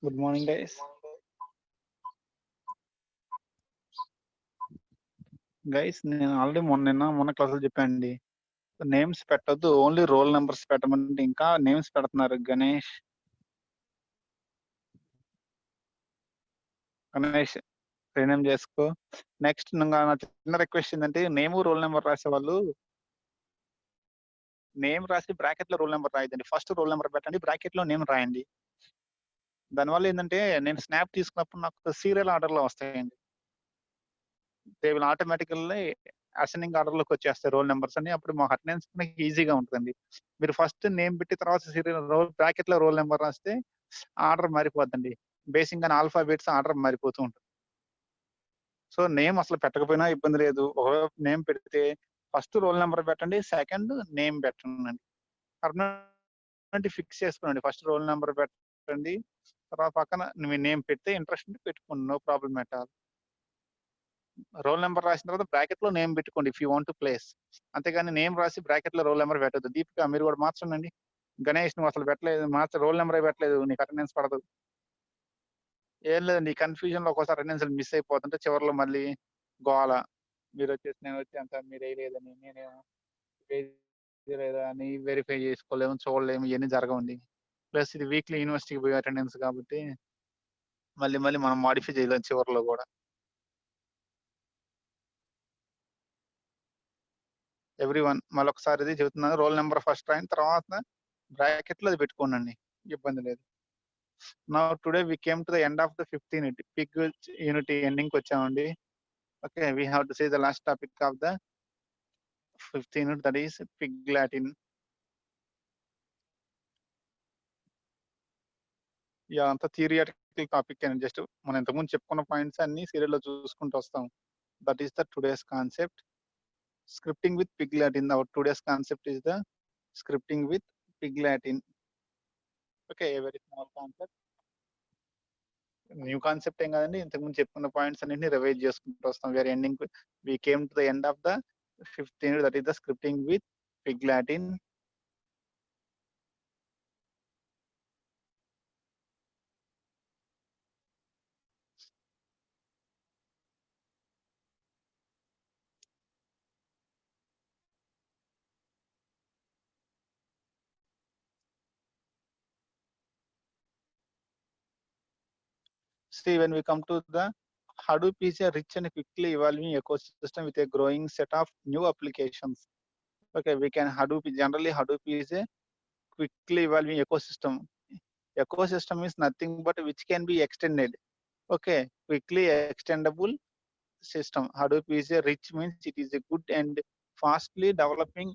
Good morning, guys. నేను already మొన్న క్లాసులు చెప్పానండి. నేమ్స్ పెట్టొద్దు. ఓన్లీ రోల్ నంబర్స్ పెట్టమంటే ఇంకా నేమ్స్ పెడుతున్నారు. గణేష్ రీనేమ్ చేసుకో. నెక్స్ట్ నా చిన్న రిక్వెస్ట్ ఏంటంటే నేమ్, రోల్ నంబర్ రాసేవాళ్ళు నేమ్ రాసి బ్రాకెట్‌లో రోల్ నంబర్ రాయొద్దండి. ఫస్ట్ రోల్ నంబర్ పెట్టండి. బ్రాకెట్‌లో నేమ్ రాయండి. దానివల్ల ఏందంటే నేను స్నాప్ తీసుకున్నప్పుడు నాకు సీరియల్ ఆర్డర్‌లో వస్తాయండి. దే విల్ ఆటోమేటికల్లీ అసెండింగ్ ఆర్డర్‌లోకి వచ్చేస్తాయి రోల్ నంబర్స్ అన్ని. అప్పుడు మాకు అటెండెన్స్ ఈజీగా ఉంటదండి. మీరు ఫస్ట్ నేమ్ పెట్టి తర్వాత సీరియల్ బ్రాకెట్‌లో రోల్ నంబర్ రాస్తే ఆర్డర్ మారిపోద్దండి. బేసింగ్ ఆన్ ఆల్ఫాబెట్స్ ఆర్డర్ మారిపోతూ ఉంటుంది. సో, నేమ్ అసలు పెట్టకపోయినా ఇబ్బంది లేదు. ఒకవేళ నేమ్ పెడితే ఫస్ట్ రోల్ నంబర్ పెట్టండి. సెకండ్ నేమ్ పెట్టండి. పర్మనెంట్ ఫిక్స్ చేసుకోండి. ఫస్ట్ రోల్ నంబర్ పెట్టండి. తర్వాత పక్కన మీ నేమ్ పెడితే ఇంట్రెస్ట్ ఉంటే పెట్టుకోండి. No problem at all. Roll number రాసిన తర్వాత బ్రాకెట్‌లో నేమ్ పెట్టుకోండి if you want to place. అంతేగాని నేమ్ రాసి బ్రాకెట్‌లో రోల్ నంబర్ పెట్టొద్దు. దీపిక మీరు కూడా మార్చండండి. గణేష్ నువ్వు అసలు పెట్టలేదు. రోల్ నంబరే పెట్టలేదు. నీకు అటెండెన్స్ పడదు. ఏం లేదండి. ఈ కన్‌ఫ్యూజన్‌లో ఒక్కోసారి అటెండెన్స్‌లు మిస్ అయిపోతుంటే చివర్లో మళ్ళీ గోల. మీరొచ్చేసి నేనొచ్చేంత మీరేయలేదని, నేనేమో వేయలేదా అని వెరిఫై చేసుకోలేము, చూడలేము. ఇయన్నీ జరగవండి. ప్లస్ ఇది వీక్లీ యూనివర్సిటీకి పోయే అటెండెన్స్ కాబట్టి మళ్ళీ మనం మోడిఫై చేయలేం చివర్లో గూడా. ఎవ్రీవన్ మళ్ళొకసారి ఇది చెబుతున్నాను. రోల్ నంబర్ ఫస్ట్ రాయండి. తర్వాత బ్రాకెట్‌లో అది పెట్టుకోండండి. ఇబ్బంది లేదు. Now today we came to the end of the 15th unit. Pig unit ఎండింగ్‌కొచ్చామండి. Okay. We have to see the last topic of the 15th unit that is pig Latin. Yeah! అంతా theoretical topic అండి. Just మనం ఇంతకుముందు చెప్పుకున్న points అన్నీ సీరియల్‌లో చూసుకుంటూ వస్తాం. That is the today's concept. Scripting with Pig Latin. Our today's concept is the scripting with Pig Latin. Okay. A very small concept. New concept ఏం కాదండి. ఇంతకుముందు చెప్పుకున్న పాయింట్స్ అన్నిటిని రివైజ్ చేసుకుంటూ వస్తాం. We came to the end of the 15th unit that is the scripting with Pig Latin. See, when we come to the Hadoop is a rich and quickly evolving ecosystem with a growing set of new applications. Okay, we can Hadoop is a quickly evolving ecosystem. Ecosystem is nothing but which can be extended. Okay, quickly extendable system. Hadoop is a rich means it is a good and fastly developing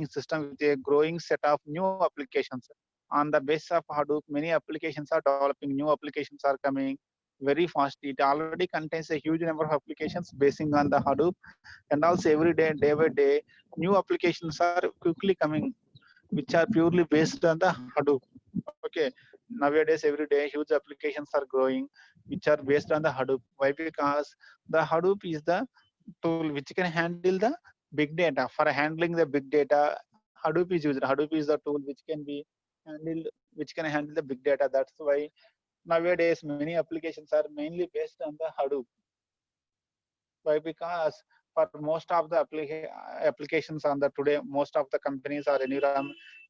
system with a growing set of new applications. On the basis of Hadoop, many applications are developing, new applications are coming very fast. It already contains a huge number of applications basing on the Hadoop, and also every day, day by day, new applications are quickly coming, which are purely based on the Hadoop. Okay, nowadays every day huge applications are growing, which are based on the Hadoop. Why? Because the Hadoop is the tool which can handle the big data. For handling the big data, Hadoop is used. Hadoop is the tool which can be handled, which can handle the big data. That's why nowadays many applications are mainly based on the Hadoop. Why? Because for most of the applications on the today, most of the companies or any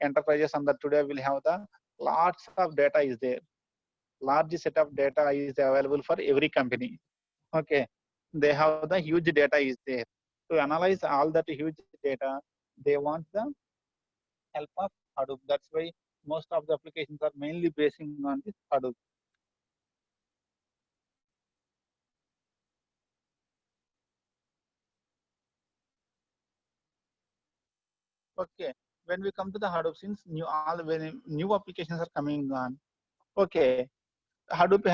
enterprises on the today will have the lots of data is there. Large set of data is available for every company. Okay, they have the huge data is there. To analyze all that huge data, they want the help of Hadoop. That's why most of the applications are mainly basing on this Hadoop. Okay, when we come to the Hadoop, since when new applications are coming on, okay, Hadoop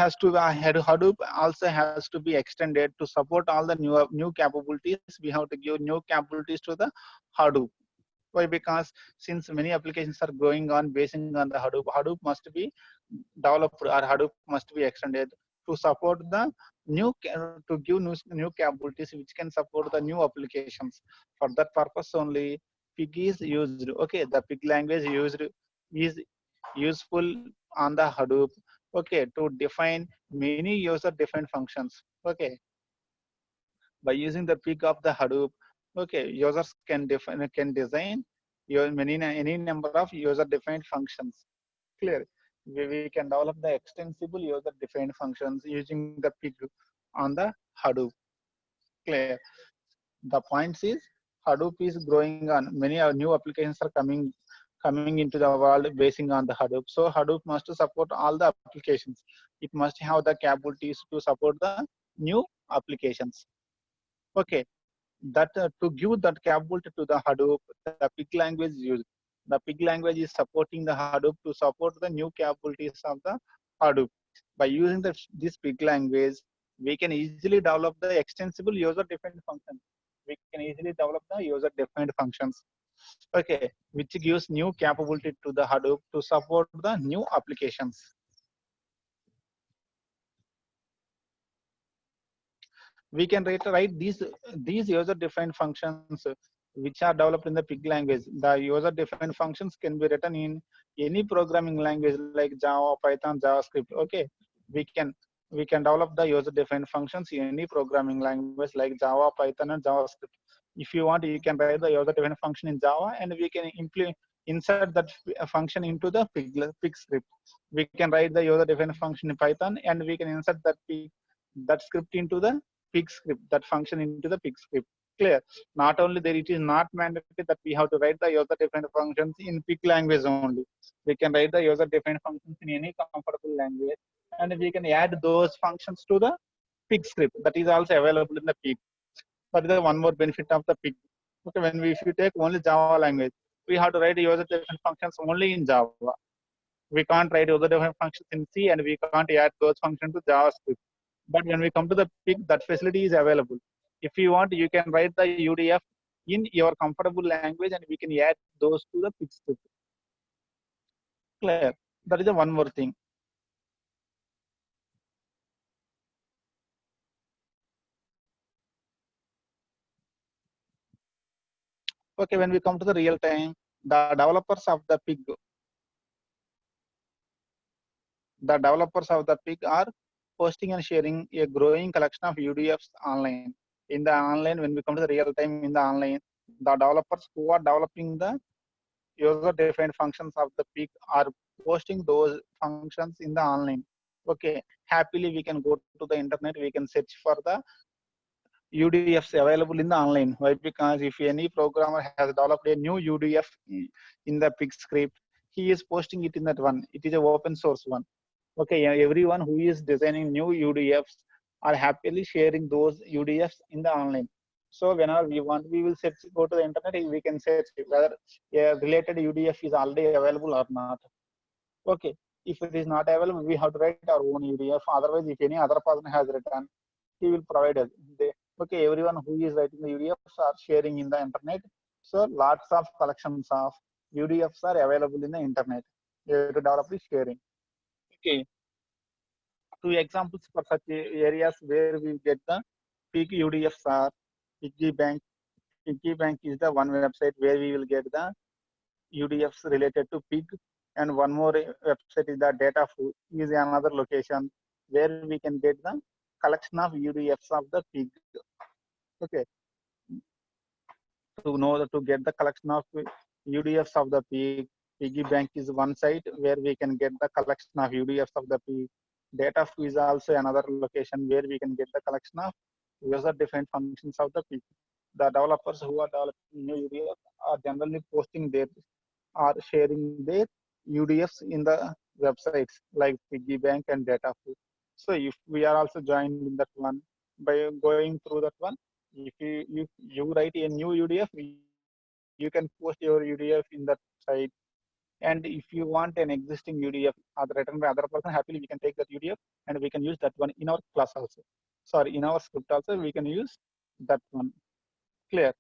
also has to be extended to support all the new capabilities. We have to give new capabilities to the Hadoop. Why? Because since many applications are going on basing on the Hadoop, Hadoop must be developed or Hadoop must be extended to support the to give new capabilities which can support the new applications. For that purpose only, Pig is used. Okay, the Pig language used is useful on the Hadoop. okay, to define many user-defined functions. Okay, by using the pig of the Hadoop, okay, users can design your any number of user-defined functions. Clear. We can develop the extensible user-defined functions using the pig on the Hadoop. Clear. The point is Hadoop is growing on many new applications are coming into the world basing on the Hadoop. So Hadoop must support all the applications. It must have the capabilities to support the new applications. Okay, that to give that capability to the Hadoop, the pig language is used. The pig language is supporting the Hadoop to support the new capabilities of the Hadoop. By using this pig language, we can easily develop the extensible user-defined functions. We can easily develop the user-defined functions. Okay, which gives new capability to the Hadoop to support the new applications. We can write these user-defined functions which are developed in the pig language. The user-defined functions can be written in any programming language like Java, Python, JavaScript. Okay, we can develop the user-defined functions in any programming language like Java, Python, and JavaScript. If you want, you can write the user-defined function in Java, and we can insert that function into the pig script. We can write the user-defined function in Python, and we can insert that script into the pig script, that function into the pig script. Clear. Not only there, it is not mandatory that we have to write the user-defined functions in pig language only. We can write the user-defined functions in any comfortable language, and we can add those functions to the pig script. That is also available in the pig. That is the one more benefit of the pig. Okay, if you take only Java language, we have to write user-defined functions only in Java. We can't write user-defined functions in C, and we can't add those functions to JavaScript. But when we come to the pig, that facility is available. If you want, you can write the UDF in your comfortable language, and we can add those to the pig script. Clear. That is the one more thing. Okay, when we come to the real time, the developers of the pig are posting and sharing a growing collection of UDFs online. In the online, when we come to the real time in the online, the developers who are developing the user-defined functions of the pig are posting those functions in the online. Okay, happily we can go to the internet, we can search for the UDFs available in the online. Why? Because if any programmer has developed a new UDF in the pig script, he is posting it in that one. It is an open source one. Okay, everyone who is designing new UDFs are happily sharing those UDFs in the online. So whenever we want, we will search, go to the internet, we can search whether a related UDF is already available or not. Okay, if it is not available, we have to write our own UDF. Otherwise, if any other person has written, he will provide us. Okay, everyone who is writing the UDFs are sharing in the internet. So lots of collections of UDFs are available in the internet. To develop the sharing. Okay, two examples for such areas where we get the pig UDFs are Piggy Bank. Piggy Bank is the one website where we will get the UDFs related to pig, and one more website is the Datafoo is another location where we can get the collection of UDFs of the pig. Okay, to get the collection of UDFs of the pig, Piggy Bank is one site where we can get the collection of UDFs of the pig. Datafoo is also another location where we can get the collection of user-defined functions of the pig. The developers who are developing new UDFs are generally posting their or sharing their UDFs in the websites like Piggy Bank and Datafoo. So if we are also joined in that one, by going through that one, if you write a new UDF, you can post your UDF in that site. And if you want an existing UDF written by other person, happily we can take that UDF and we can use that one in our class also. Sorry, in our script also we can use that one. Clear?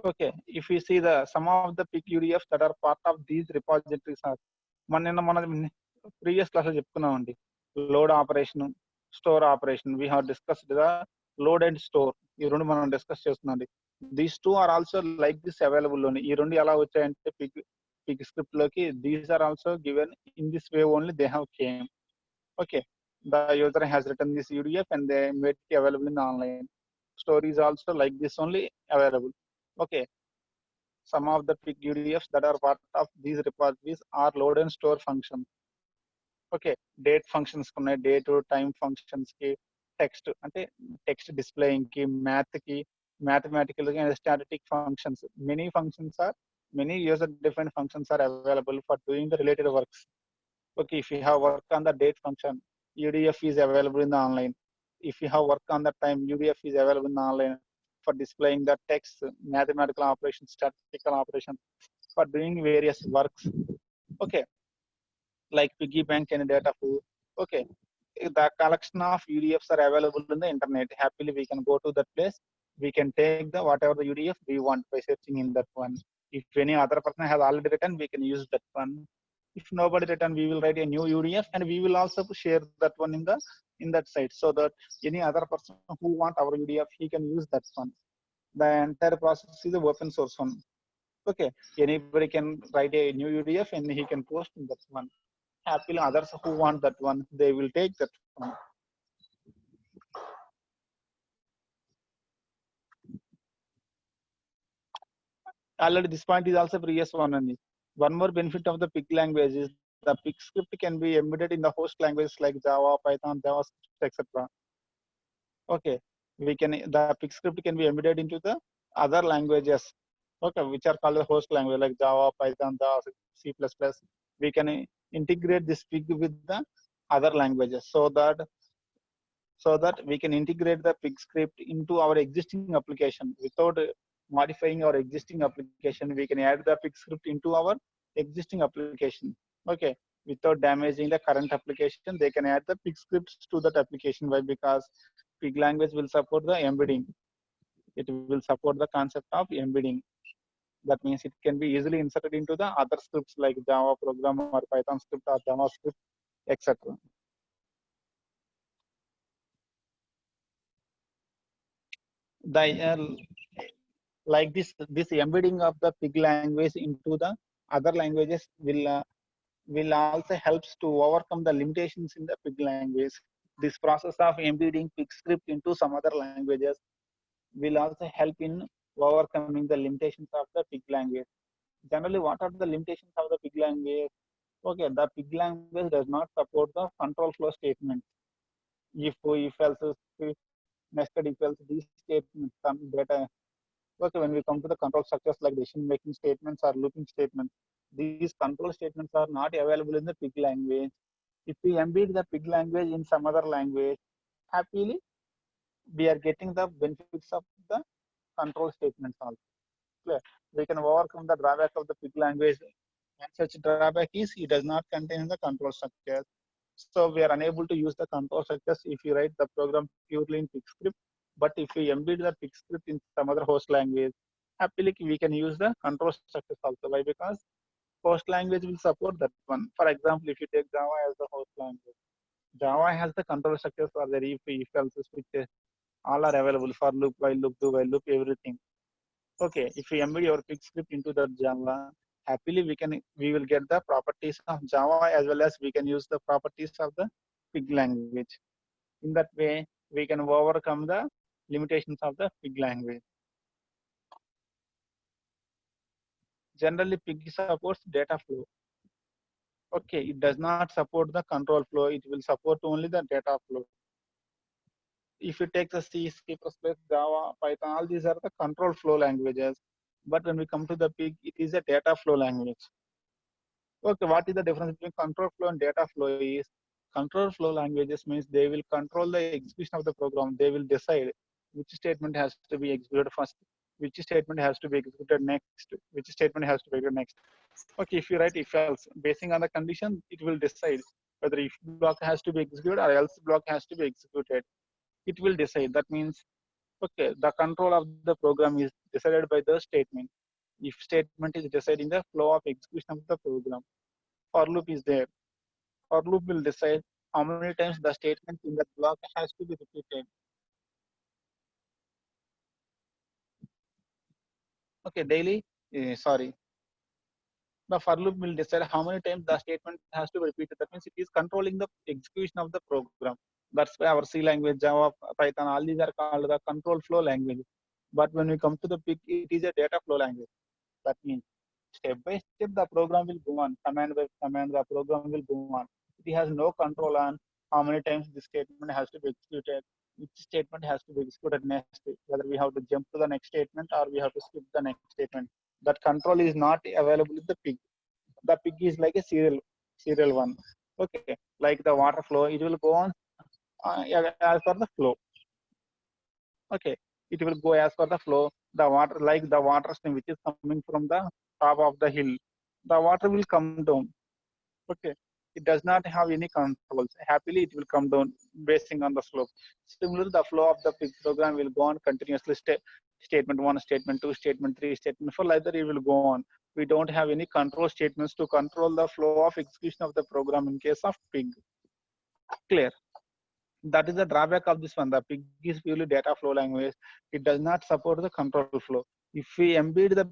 Okay, if we see some of the pig UDFs that are part of these repositories are మన previous classes చెప్పుకున్నామండి. Load operation, store operation. We have discussed the load and store. ఈ రెండు మనం discuss చేస్తున్నాండి. These two are also like this available only. ఈ రెండు ఎలా వచ్చాయంటే pig script loki, these are also given in this way only they have came. Okay, the user has written this UDF and they made it available in the online. Stories also like this only available. Okay, some of the pig UDFs that are part of these repositories are load and store functions. Okay, date functions kunnai, date to time functions ki, text ante text displaying ki, math ki, mathematical and static functions. Many user defined functions are available for doing the related works. Okay, if you have work on the date function, UDF is available in the online. If you have work on the time, UDF is available in the online for displaying the text, mathematical operations, statistical operations, for doing various works. Okay, like piggy bank and data pool. Okay, the collection of UDFs are available in the internet. Happily, we can go to that place. We can take the whatever the UDF we want by searching in that one. If any other person has already written, we can use that one. If nobody written, we will write a new UDF and we will also share that one in that site, so that any other person who want our UDF, he can use that one. The entire process is an open source one. Okay, anybody can write a new UDF and he can post in that one. Happily, others who want that one, they will take that one. Already this point is also previous one only. One more benefit of the pig language is the pig script can be embedded in the host languages like Java, Python, JavaScript, etc. Okay, the pig script can be embedded into the other languages. Okay, which are called the host language like Java, Python, C++. We can integrate this pig with the other languages, so that we can integrate the pig script into our existing application without modifying our existing application. We can add the pig script into our existing application. Okay, without damaging the current application, they can add the pig scripts to that application. Why? Because pig language will support the embedding. It will support the concept of embedding. That means it can be easily inserted into the other scripts like Java program or Python script or JavaScript, etc. The like this embedding of the pig language into the other languages will also helps to overcome the limitations in the pig language. This process of embedding pig script into some other languages will also help in overcoming the limitations of the pig language. Generally, what are the limitations of the pig language? Okay, the pig language does not support the control flow statements. If else, if nested if else, these statements some data. Okay, when we come to the control structures like decision-making statements or looping statements, these control statements are not available in the pig language. If we embed the pig language in some other language, happily we are getting the benefits of the control statements also. Clear? We can overcome the drawback of the pig language. And such drawback is it does not contain the control structures. So we are unable to use the control structures if you write the program purely in pig script. But if we embed the pig script in some other host language, happily we can use the control structures also. Why? Because host language will support that one. For example, if you take Java as the host language, Java has the control structures for the if else switches, all are available for loop, while loop, do while loop, everything. Okay, if we embed your pig script into the Java, happily we will get the properties of Java as well as we can use the properties of the pig language. In that way, we can overcome the limitations of the pig language. Generally, pig supports data flow. Okay, it does not support the control flow. It will support only the data flow. If you take the C, C++, Java, Python, all these are the control flow languages. But when we come to the pig, it is a data flow language. Okay, what is the difference between control flow and data flow is control flow languages means they will control the execution of the program. They will decide which statement has to be executed first, which statement has to be executed next, which statement has to be executed next. Okay, if you write if else, basing on the condition, it will decide whether if block has to be executed or else block has to be executed. It will decide. That means, okay, the control of the program is decided by the statement. If statement is deciding the flow of execution of the program, for loop is there. For loop will decide how many times the statement in that block has to be repeated. Okay, daily, sorry. The for loop will decide how many times the statement has to be repeated. That means it is controlling the execution of the program. That's why our C language, Java, Python, all these are called the control flow language. But when we come to the PIG, it is a data flow language. That means step by step the program will go on, command by command the program will go on. It has no control on how many times this statement has to be executed, which statement has to be executed next, whether we have to jump to the next statement or we have to skip the next statement. That control is not available in the PIG. The PIG is like a serial one. Okay, like the water flow, it will go on as per the flow. Okay, it will go as per the flow. The water, like the water stream which is coming from the top of the hill, the water will come down. Okay, it does not have any controls. Happily it will come down basing on the slope. Similarly, the flow of the PIG program will go on continuously. Statement 1, statement 2, statement 3, statement 4, like that it will go on. We don't have any control statements to control the flow of execution of the program in case of PIG. Clear? That is the drawback of this one. The PIG is purely data flow language. It does not support the control flow. If we embed the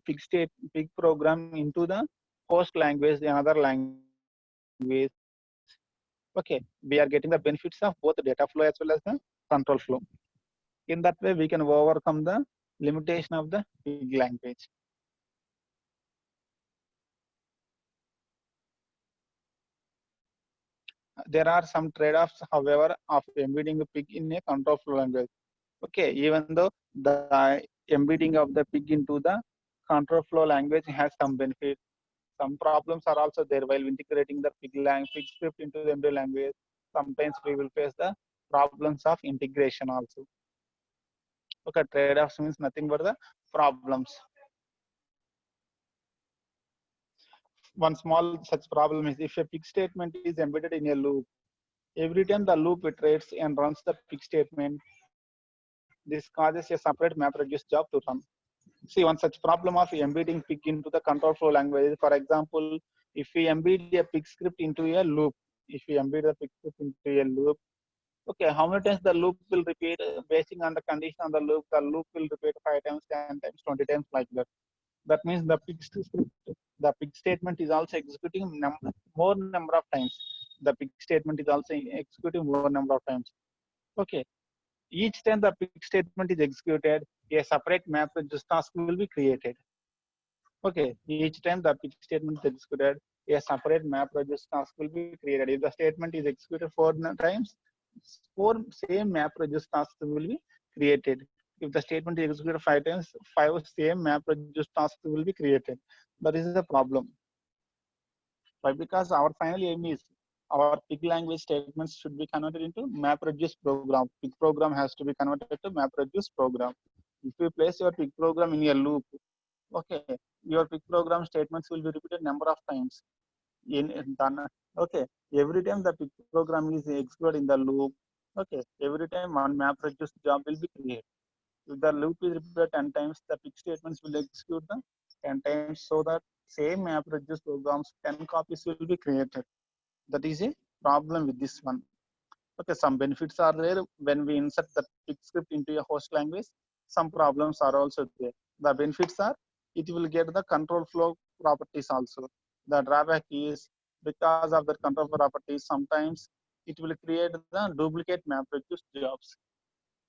PIG program into the host language, another language, okay, we are getting the benefits of both the data flow as well as the control flow. In that way, we can overcome the limitation of the PIG language. There are some trade-offs, however, of embedding the PIG in a control flow language. Okay, even though the embedding of the PIG into the control flow language has some benefits, some problems are also there while integrating the PIG script into the embedded language. Sometimes we will face the problems of integration also. Okay, trade-offs means nothing but the problems. One small such problem is if a PIG statement is embedded in a loop, every time the loop iterates and runs the PIG statement, this causes a separate MapReduce job to run. See, one such problem of embedding PIG into the control flow language, for example, if we embed a PIG script into a loop, if we embed a PIG script into a loop, okay, how many times the loop will repeat basing on the condition of the loop will repeat 5 times, 10 times, 20 times like that. That means the PIG script, the PIG statement is also executing more number of times. The PIG statement is also executing more number of times. Okay, each time the PIG statement is executed, a separate MapReduce task will be created. Okay, each time the PIG statement is executed, a separate MapReduce task will be created. If the statement is executed 4 times, 4 same MapReduce tasks will be created. If the statement is executed 5 times, 5 same MapReduce tasks will be created. That is the problem. Why? Because our final aim is our PIG language statements should be converted into MapReduce program. PIG program has to be converted to MapReduce program. If you place your PIG program in a loop, okay, your PIG program statements will be repeated number of times. Okay, every time the PIG program is executed in the loop, okay, every time one MapReduce job will be created. If the loop is repeated 10 times, the PIG statements will execute the 10 times so that same MapReduce programs 10 copies will be created. That is a problem with this one. Okay, some benefits are there when we insert the PIG script into a host language. Some problems are also there. The benefits are it will get the control flow properties also. The drawback is because of the control properties, sometimes it will create the duplicate MapReduce jobs.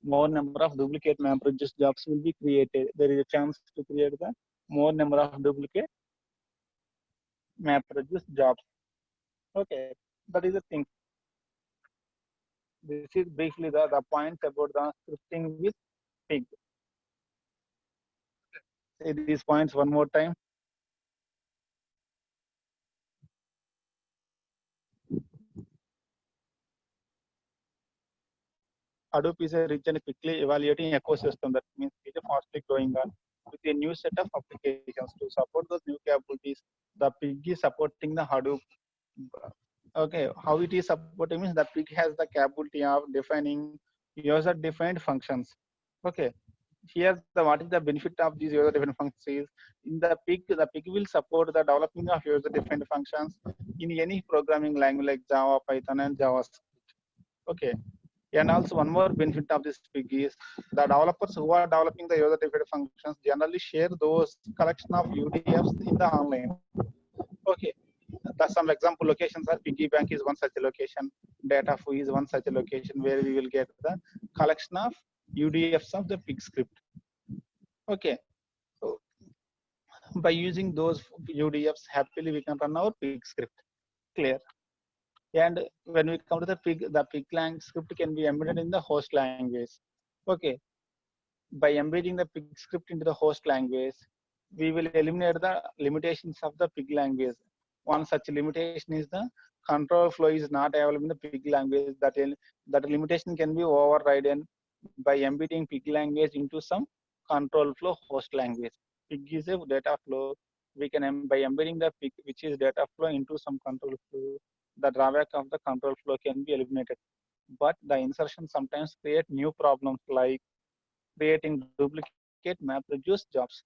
More number of duplicate MapReduce jobs will be created. There is a chance to create the more number of duplicate MapReduce jobs. Okay, that is the thing. This is briefly the points about the scripting with PIG. Say these points one more time. Hadoop is a rich and quickly evaluating ecosystem. That means it is fastly growing on with a new set of applications to support those new capabilities. The PIG is supporting the Hadoop. Okay, how it is supporting means the PIG has the capability of defining user-defined functions. Okay, here what is the benefit of these user-defined functions is in the PIG will support the developing of user-defined functions in any programming language like Java, Python, and JavaScript. Okay, and also one more benefit of this PIG is the developers who are developing the user-defined functions generally share those collection of UDFs in the online. Okay, that's some example locations are piggy bank is one such a location, data foo is one such a location where we will get the collection of UDFs of the pig script. Okay, so by using those UDFs happily we can run our pig script. Clear. And when we come to the pig lang script can be embedded in the host language. Okay, by embedding the pig script into the host language, we will eliminate the limitations of the pig language. One such limitation is the control flow is not available in the pig language. That limitation can be overridden by embedding pig language into some control flow host language. Pig is a data flow. We can by embedding the pig, which is data flow, into some control flow, the drawback of the control flow can be eliminated. But the insertion sometimes create new problems like creating duplicate MapReduce jobs.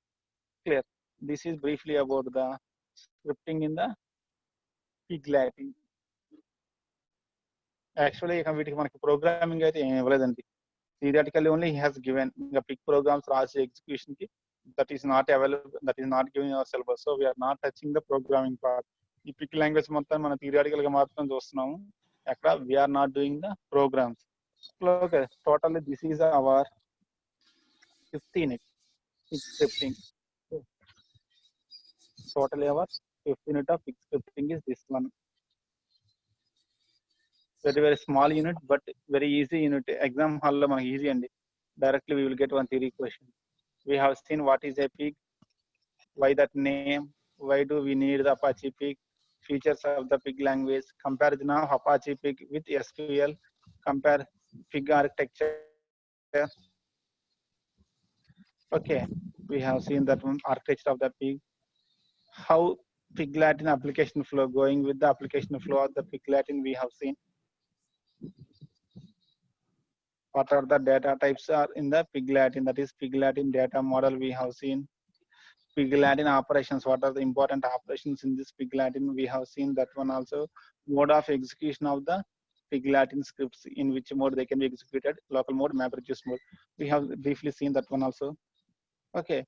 Clear. This is briefly about the scripting in the pig Latin. Actually, వీటికి మనకి programming అయితే ఏం ఇవ్వలేదండి. Theoretically only he has given the pig programs రాసి execution కి that is not available, that is not giving our syllabus. So we are not touching the programming part. ఈ pick language మొత్తం మనం థియరిటికల్ గా మాత్రం చూస్తున్నాము. అక్కడ we are not doing the programs. Okay, totally this is our 15 scripting. Totally our 15 unit of scripting is this one. Very small unit, but very easy unit. Exam hall lo manaki easy andi. Directly we will get one theory question. We have seen what is a pig, why that name, why do we need the Apache pig, features of the pig language, comparison of Apache pig with SQL, compare pig architecture. Okay, we have seen that one architecture of the pig. How pig Latin application flow, going with the application flow of the pig Latin we have seen. What are the data types are in the pig Latin, that is pig Latin data model we have seen. Pig Latin operations, what are the important operations in this pig Latin we have seen that one also. Mode of execution of the pig Latin scripts, in which mode they can be executed, local mode, MapReduce mode. We have briefly seen that one also. Okay,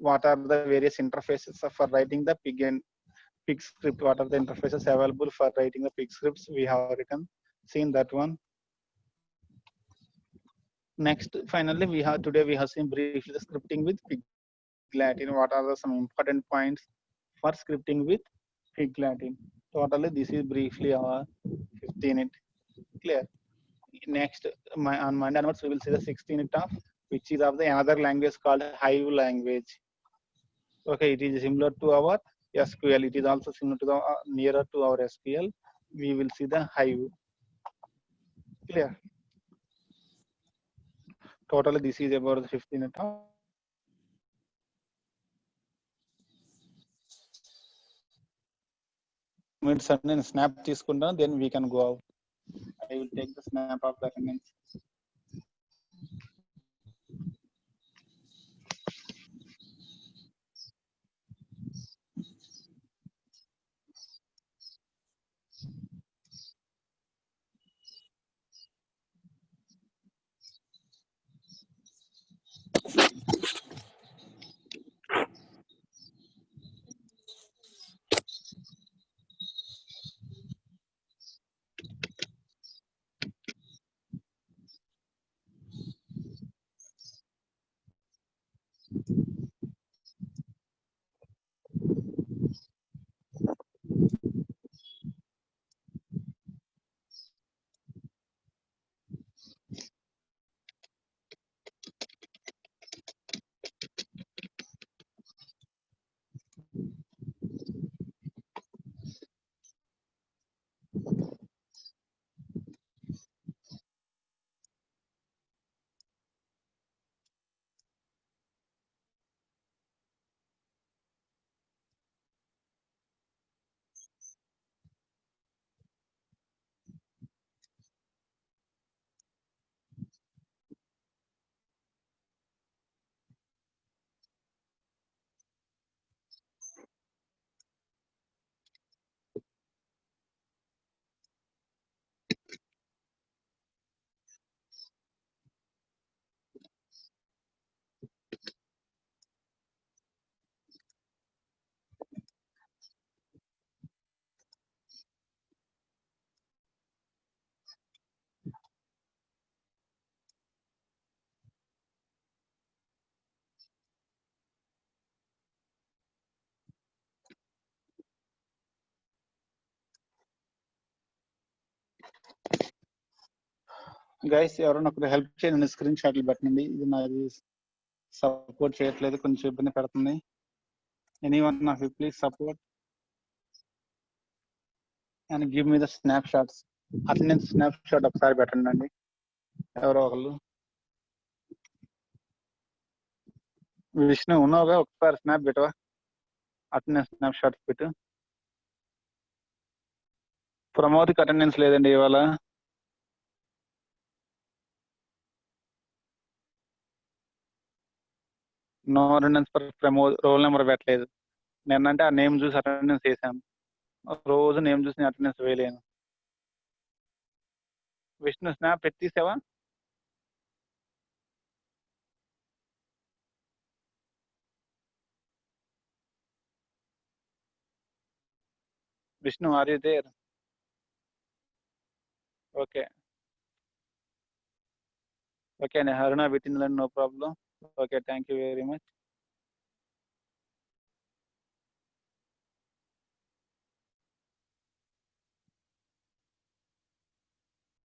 what are the various interfaces for writing the pig script, what are the interfaces available for writing the pig scripts, we have written, seen that one. Next, finally, today we have seen briefly the scripting with pig Latin. What are some important points for scripting with pig Latin? Totally, this is briefly our 15 it. Clear. Next, on Monday onwards, we will see the 16 it of, which is of the another language called Hive language. Okay, it is similar to our SQL. It is also similar to the nearer to our SQL. We will see the Hive. Clear. Totally, this is about the 15 it of. Minutes and then snap తీసుకుంటాను, then we can go out. I will take the snap of the attendance. Guys ఎవరైనా ఒకరు help చేయండి, screen షాట్లు పెట్టండి. ఇది నాది support చేయట్లేదు, కొంచెం ఇబ్బంది పెడుతుంది. Anyone of you please support and give me the snap shots. Attendance snap shot ఒకసారి పెట్టండి అండి ఎవరో ఒకళ్ళు. విష్ణు ఉన్నావుగా, ఒకసారి స్నాప్ పెట్టవా? అటెండెన్స్ స్నాప్ షాట్ పెట్టు. ప్రమోద్కి అటెండెన్స్ లేదండి ఇవాళ. No attendance for Pramod, roll number పెట్టలేదు. నేనంటే ఆ నేమ్ చూసి అటెండెన్స్ వేసాను. రోజు నేమ్ చూసి నేను అటెండెన్స్ వేయలేను. విష్ణు స్నాప్ పెట్టేసావా? Vishnu are you there? Okay okay అండి, హరుణ పెట్టిందండి, no problem. Okay, thank you very much.